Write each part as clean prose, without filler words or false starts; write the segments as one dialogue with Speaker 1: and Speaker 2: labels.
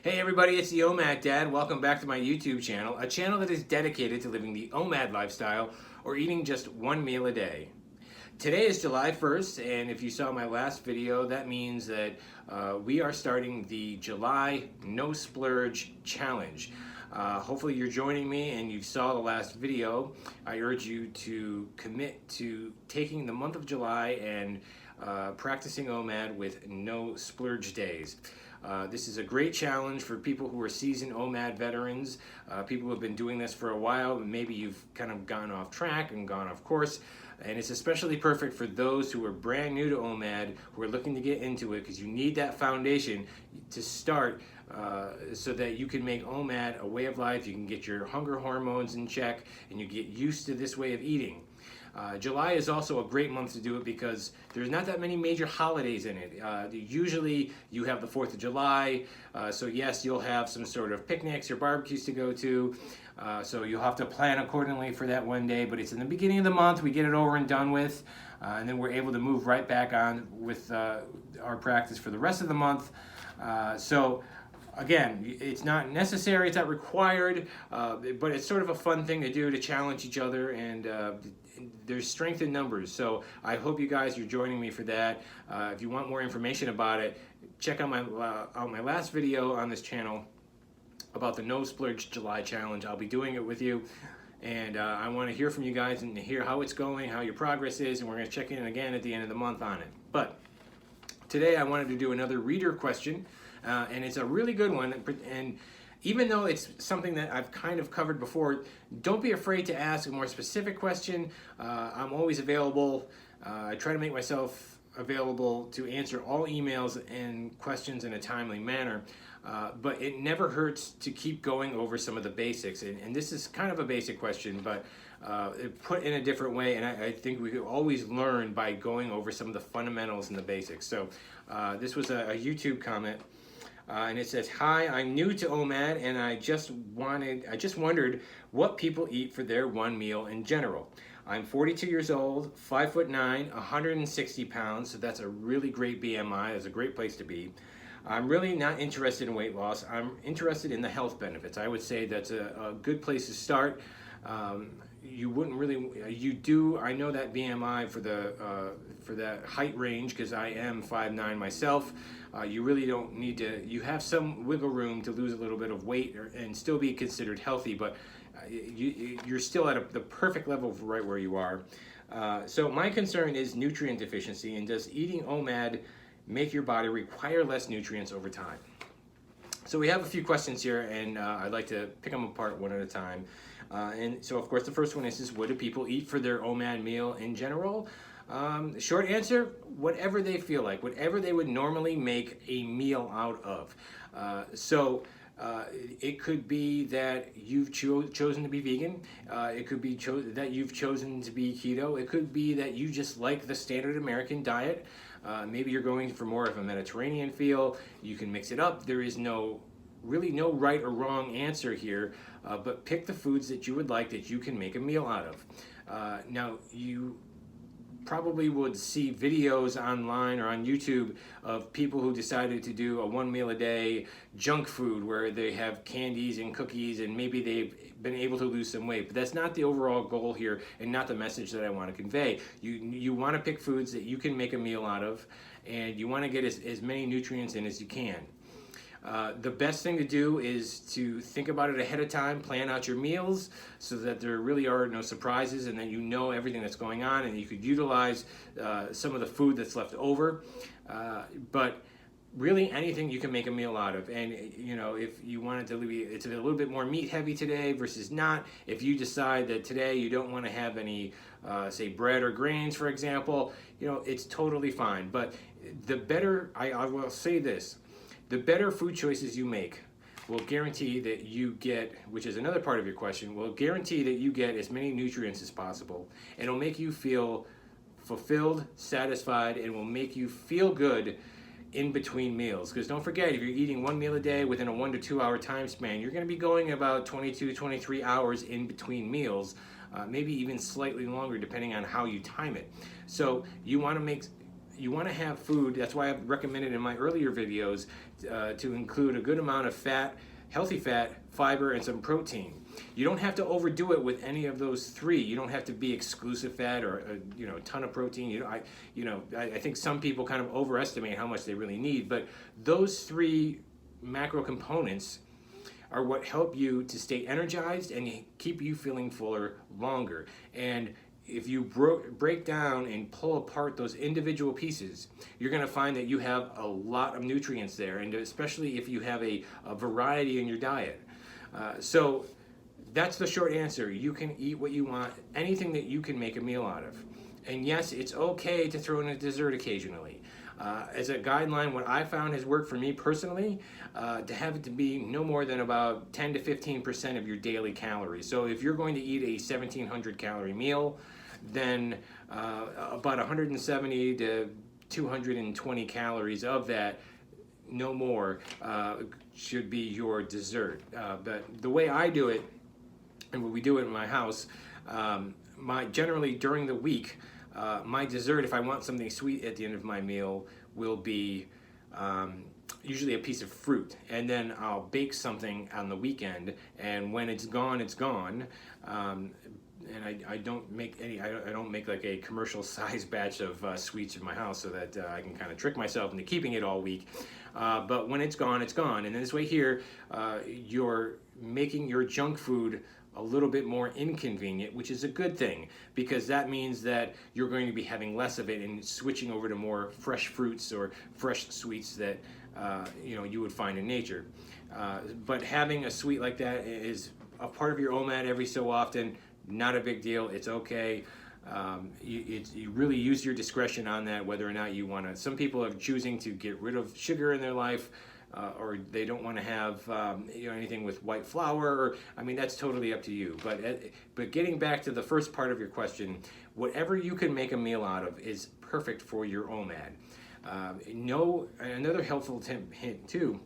Speaker 1: Hey everybody, it's the OMAD Dad. Welcome back to my YouTube channel, a channel that is dedicated to living the OMAD lifestyle or eating just one meal a day. Today is July 1st, and if you saw my last video, that means that we are starting the July No Splurge Challenge. Hopefully you're joining me and you saw the last video. I urge you to commit to taking the month of July and practicing OMAD with no splurge days. This is a great challenge for people who are seasoned OMAD veterans, people who have been doing this for a while, and maybe you've kind of gone off track and gone off course. And it's especially perfect for those who are brand new to OMAD, who are looking to get into it, because you need that foundation to start so that you can make OMAD a way of life, you can get your hunger hormones in check, and you get used to this way of eating. July is also a great month to do it because there's not that many major holidays in it. Usually you have the 4th of July, so yes, you'll have some sort of picnics or barbecues to go to, so you'll have to plan accordingly for that one day, but it's in the beginning of the month, we get it over and done with, and then we're able to move right back on with our practice for the rest of the month. Again, it's not necessary, it's not required, but it's sort of a fun thing to do to challenge each other, and there's strength in numbers. So I hope you guys are joining me for that. If you want more information about it, check out my last video on this channel about the No Splurge July Challenge. I'll be doing it with you, and I want to hear from you guys and hear how it's going, how your progress is, and we're going to check in again at the end of the month on it. But today I wanted to do another reader question. And it's a really good one, and even though it's something that I've kind of covered before, don't be afraid to ask a more specific question. I'm always available. I try to make myself available to answer all emails and questions in a timely manner, but it never hurts to keep going over some of the basics, and this is kind of a basic question, but put in a different way, and I think we could always learn by going over some of the fundamentals and the basics. So this was a YouTube comment. And it says, "Hi, I'm new to OMAD, and I just wondered what people eat for their one meal in general. I'm 42 years old, 5'9", 160 pounds, so that's a really great BMI. That's a great place to be. I'm really not interested in weight loss. I'm interested in the health benefits. I would say that's a good place to start. You wouldn't really, I know that BMI for that height range, because I am 5'9" myself. You really don't need to, you have some wiggle room to lose a little bit of weight and still be considered healthy, but you're still at the perfect level of right where you are. So my concern is nutrient deficiency, and does eating OMAD make your body require less nutrients over time?" So we have a few questions here, and I'd like to pick them apart one at a time. And so of course the first one is what do people eat for their OMAD meal in general? Short answer, whatever they feel like, whatever they would normally make a meal out of. It could be that you've chosen to be vegan. It could be that you've chosen to be keto. It could be that you just like the standard American diet. Maybe you're going for more of a Mediterranean feel. You can mix it up. There is really no right or wrong answer here, but pick the foods that you would like, that you can make a meal out of. Now, you probably would see videos online or on YouTube of people who decided to do a one meal a day junk food where they have candies and cookies, and maybe they've been able to lose some weight, but that's not the overall goal here and not the message that I want to convey. You want to pick foods that you can make a meal out of, and you want to get as many nutrients in as you can. The best thing to do is to think about it ahead of time, plan out your meals so that there really are no surprises, and that you know everything that's going on, and you could utilize some of the food that's left over. But really anything you can make a meal out of. And you know, if you want it to be, it's a little bit more meat heavy today versus not. If you decide that today you don't want to have any, say bread or grains, for example, you know, it's totally fine. But the better, I will say this, the better food choices you make will guarantee that you get, which is another part of your question, will guarantee that you get as many nutrients as possible. And it'll make you feel fulfilled, satisfied, and will make you feel good in between meals. Because don't forget, if you're eating one meal a day within a 1 to 2 hour time span, you're going to be going about 22, 23 hours in between meals, maybe even slightly longer depending on how you time it. So you want to make you want to have food. That's why I've recommended in my earlier videos to include a good amount of fat, healthy fat, fiber, and some protein. You don't have to overdo it with any of those three. You don't have to be exclusive fat or a ton of protein. I think some people kind of overestimate how much they really need. But those three macro components are what help you to stay energized and keep you feeling fuller longer. And if you break down and pull apart those individual pieces, you're going to find that you have a lot of nutrients there, and especially if you have a variety in your diet. So that's the short answer. You can eat what you want, anything that you can make a meal out of. And yes, it's okay to throw in a dessert occasionally. As a guideline, what I found has worked for me personally, to have it to be no more than about 10 to 15% of your daily calories. So if you're going to eat a 1,700 calorie meal, then about 170 to 220 calories of that, no more, should be your dessert. But the way I do it, and what we do it in my house, generally during the week, my dessert, if I want something sweet at the end of my meal, will be usually a piece of fruit, and then I'll bake something on the weekend, and when it's gone, it's gone. And I don't make I don't make like a commercial size batch of sweets in my house, so that I can kind of trick myself into keeping it all week. But when it's gone, it's gone. And this way here, you're making your junk food a little bit more inconvenient, which is a good thing, because that means that you're going to be having less of it and switching over to more fresh fruits or fresh sweets that you would find in nature. But having a sweet like that is a part of your OMAD every so often. Not a big deal. It's okay. You really use your discretion on that, whether or not you want to. Some people are choosing to get rid of sugar in their life, or they don't want to have anything with white flour. That's totally up to you. But getting back to the first part of your question, whatever you can make a meal out of is perfect for your OMAD. Another helpful hint too.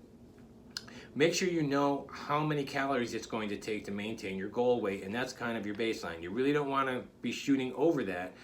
Speaker 1: Make sure you know how many calories it's going to take to maintain your goal weight, and that's kind of your baseline. You really don't want to be shooting over that.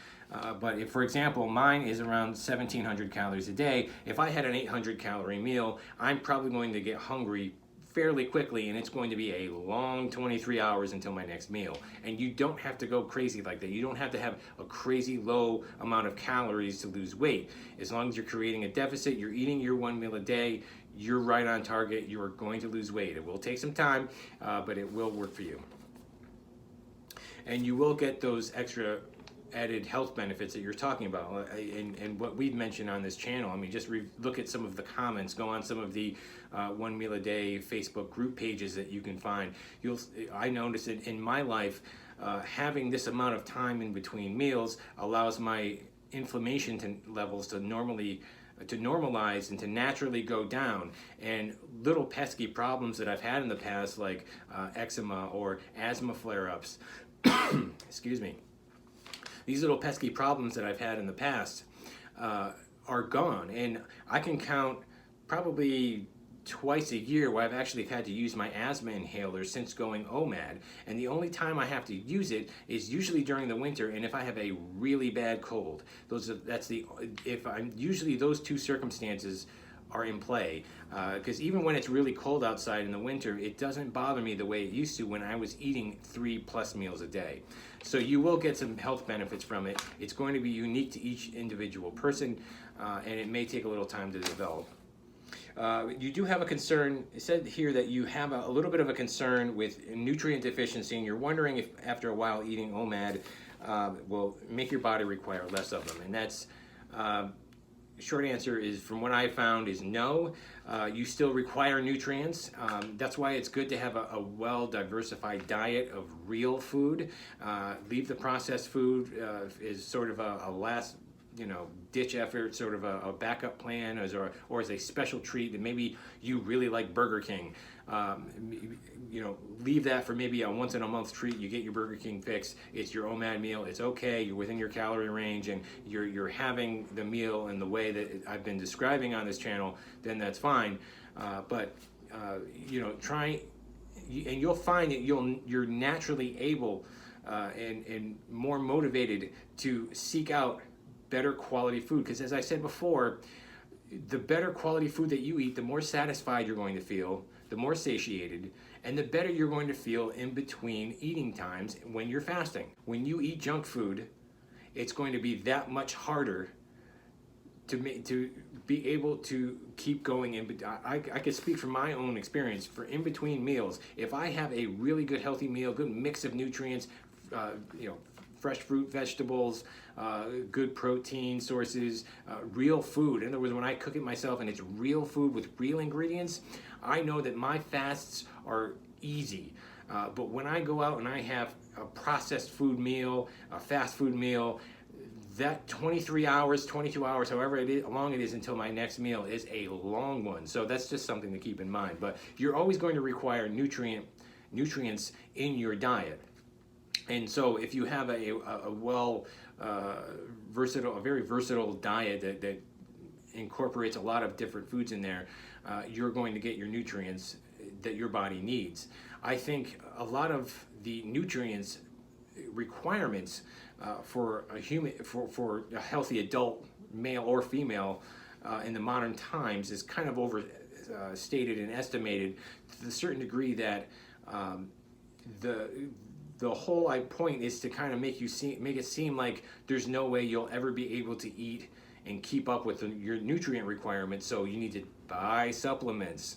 Speaker 1: But if, for example, mine is around 1,700 calories a day, if I had an 800 calorie meal, I'm probably going to get hungry fairly quickly, and it's going to be a long 23 hours until my next meal. And you don't have to go crazy like that. You don't have to have a crazy low amount of calories to lose weight. As long as you're creating a deficit, you're eating your one meal a day, you're right on target. You're going to lose weight. It will take some time, but it will work for you. And you will get those extra added health benefits that you're talking about, and what we've mentioned on this channel. Just look at some of the comments, go on some of the one meal a day Facebook group pages that you can find. I noticed it in my life, having this amount of time in between meals allows my inflammation levels to normalize and to naturally go down, and little pesky problems that I've had in the past, like eczema or asthma flare-ups, excuse me, these little pesky problems that I've had in the past are gone. And I can count probably twice a year where I've actually had to use my asthma inhaler since going OMAD, and the only time I have to use it is usually during the winter, and if I have a really bad cold. Usually those two circumstances are in play, because even when it's really cold outside in the winter, it doesn't bother me the way it used to when I was eating 3+ meals a day. So you will get some health benefits from it. It's going to be unique to each individual person, and it may take a little time to develop. You do have a concern. It said here that you have a little bit of a concern with nutrient deficiency, and you're wondering if after a while eating OMAD will make your body require less of them. And that's short answer is, from what I found, is no. You still require nutrients. That's why it's good to have a well-diversified diet of real food. Leave the processed food is sort of a last ditch effort, sort of a backup plan, or as a special treat. And maybe you really like Burger King. Leave that for maybe a once in a month treat. You get your Burger King fix. It's your OMAD meal. It's okay. You're within your calorie range, and you're having the meal in the way that I've been describing on this channel. Then that's fine. Try, and you'll find that you're naturally able and more motivated to seek out better quality food. Because as I said before, the better quality food that you eat, the more satisfied you're going to feel, the more satiated, and the better you're going to feel in between eating times when you're fasting. When you eat junk food, it's going to be that much harder to be able to keep going in. I could speak from my own experience for in between meals. If I have a really good healthy meal, good mix of nutrients, fresh fruit, vegetables, good protein sources, real food. In other words, when I cook it myself and it's real food with real ingredients, I know that my fasts are easy. But when I go out and I have a processed food meal, a fast food meal, that 23 hours, 22 hours, however long it is until my next meal is a long one. So that's just something to keep in mind. But you're always going to require nutrients in your diet. And so if you have a very versatile diet that incorporates a lot of different foods in there, you're going to get your nutrients that your body needs. I think a lot of the nutrients requirements for a healthy adult, male or female, in the modern times is kind of overstated and estimated to the certain degree that the whole point is to kind of make it seem like there's no way you'll ever be able to eat and keep up with your nutrient requirements, so you need to buy supplements,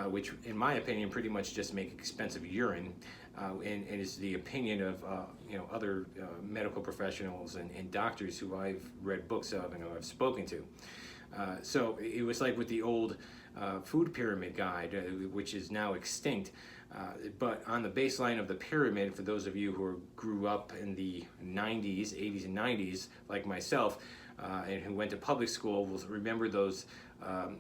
Speaker 1: which in my opinion pretty much just make expensive urine, and is the opinion of other medical professionals and doctors who I've read books of and who I've spoken to. So it was like with the old food pyramid guide, which is now extinct. But on the baseline of the pyramid, for those of you who grew up in the 90s, 80s and 90s, like myself, and who went to public school, will remember those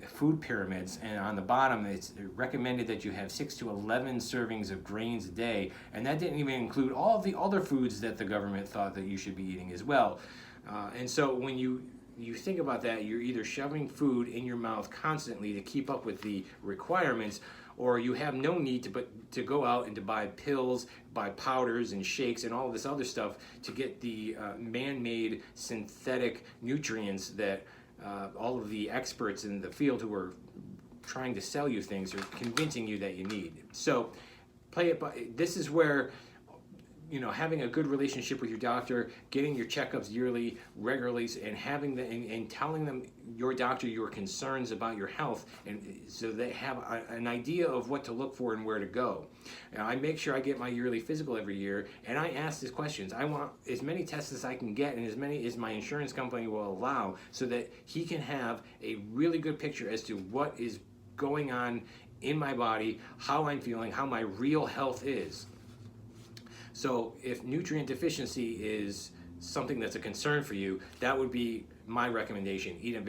Speaker 1: food pyramids. And on the bottom, it's recommended that you have 6 to 11 servings of grains a day. And that didn't even include all of the other foods that the government thought that you should be eating as well. And so when you think about that, you're either shoving food in your mouth constantly to keep up with the requirements, or you have no need to go out and to buy pills, buy powders and shakes and all of this other stuff to get the man-made synthetic nutrients that all of the experts in the field who are trying to sell you things are convincing you that you need. So this is where having a good relationship with your doctor, getting your checkups yearly, regularly, and and telling your doctor your concerns about your health, and so they have an idea of what to look for and where to go. I make sure I get my yearly physical every year, and I ask these questions. I want as many tests as I can get, and as many as my insurance company will allow, so that he can have a really good picture as to what is going on in my body, how I'm feeling, how my real health is. So if nutrient deficiency is something that's a concern for you, that would be my recommendation. Eat a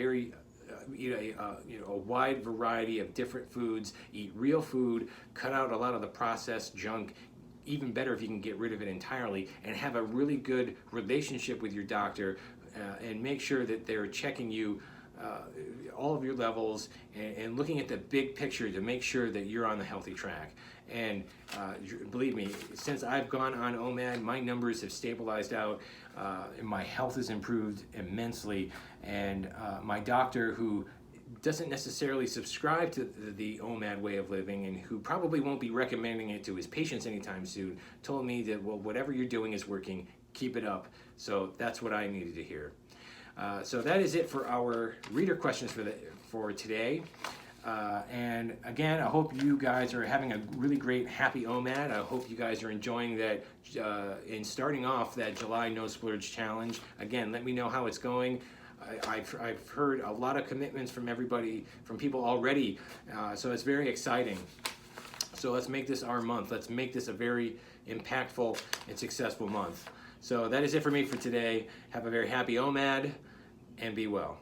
Speaker 1: wide variety of different foods, eat real food, cut out a lot of the processed junk, even better if you can get rid of it entirely, and have a really good relationship with your doctor, and make sure that they're checking you, all of your levels, and looking at the big picture to make sure that you're on the healthy track. And believe me, since I've gone on OMAD, my numbers have stabilized out, and my health has improved immensely. And my doctor, who doesn't necessarily subscribe to the OMAD way of living, and who probably won't be recommending it to his patients anytime soon, told me that, well, whatever you're doing is working, keep it up. So that's what I needed to hear. So that is it for our reader questions for today. And again, I hope you guys are having a really great, happy OMAD. I hope you guys are enjoying that in starting off that July No Splurge Challenge. Again, let me know how it's going. I've heard a lot of commitments from people already, so it's very exciting. So let's make this our month. Let's make this a very impactful and successful month. So that is it for me for today. Have a very happy OMAD, and be well.